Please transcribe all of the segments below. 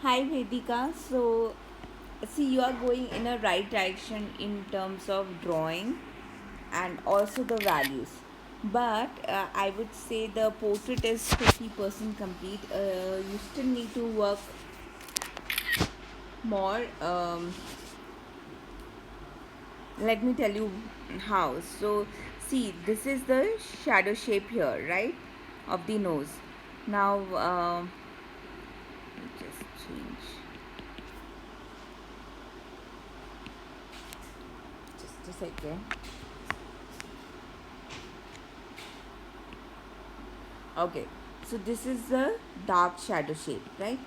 Hi Vedika. So, see, you are going in a right direction in terms of drawing and also the values. But I would say the portrait is 50% complete. You still need to work more. Let me tell you how. So, see, this is the shadow shape here, right? Of the nose. Now, let me just change. Just a second. Okay, so this is the dark shadow shape, right?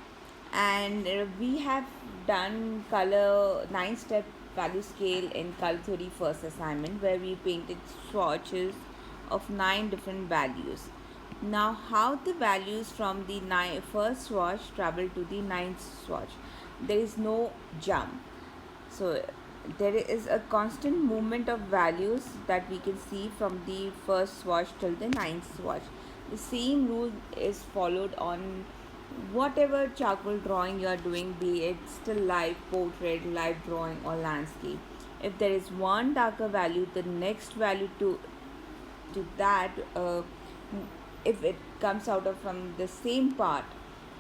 And we have done color 9-step value scale in color theory first assignment, where we painted swatches of 9 different values. Now, how the values from the first swatch travel to the ninth swatch? There is no jump. So there is a constant movement of values that we can see from the first swatch till the ninth swatch. The same rule is followed on whatever charcoal drawing you are doing, be it still life, portrait, live drawing, or landscape. If there is one darker value, the next value to that, if it comes out of from the same part,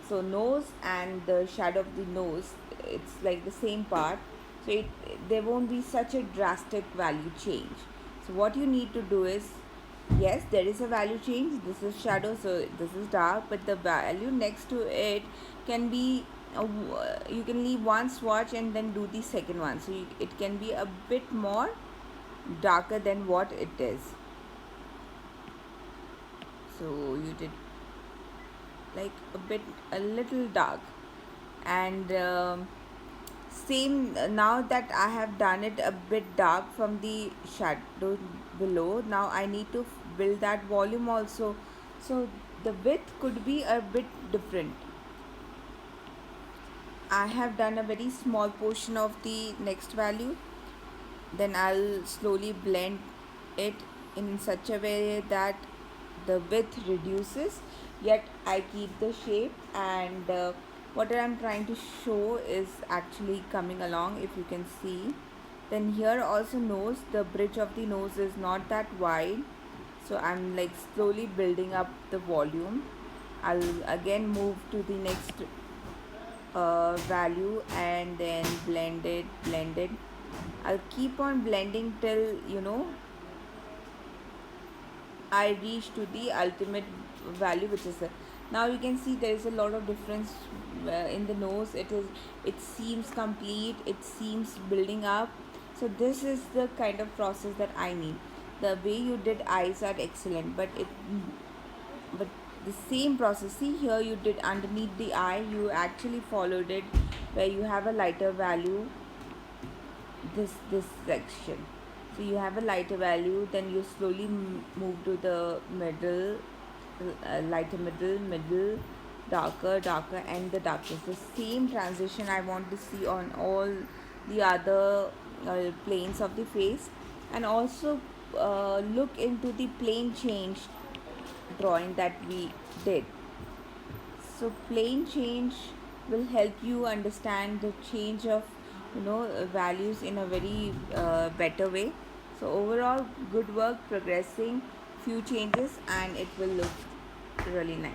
so nose and the shadow of the nose, it's like the same part, so there won't be such a drastic value change. So what you need to do is, yes, there is a value change. This is shadow, so this is dark, but the value next to it can be you can leave one swatch and then do the second one, so it can be a bit more darker than what it is. So you did like a little dark, and same, now that I have done it a bit dark from the shadow below, now I need to build that volume also. So the width could be a bit different. I have done a very small portion of the next value, then I'll slowly blend it in such a way that the width reduces, yet I keep the shape, and what I'm trying to show is actually coming along, if you can see. Then here also nose, the bridge of the nose is not that wide, so I'm like slowly building up the volume. I'll again move to the next value and then blend it. I'll keep on blending till I reach to the ultimate value, which is now you can see there is a lot of difference in the nose. It seems complete, it seems building up. So this is the kind of process that I need. The way you did eyes are excellent, but the same process, see here, you did underneath the eye, you actually followed it where you have a lighter value, this section. So you have a lighter value, then you slowly move to the middle, lighter middle, darker, and the darkest. The same transition I want to see on all the other planes of the face. And also look into the plane change drawing that we did. So plane change will help you understand the change of values in a very better way. So overall, good work, progressing, few changes, and it will look really nice.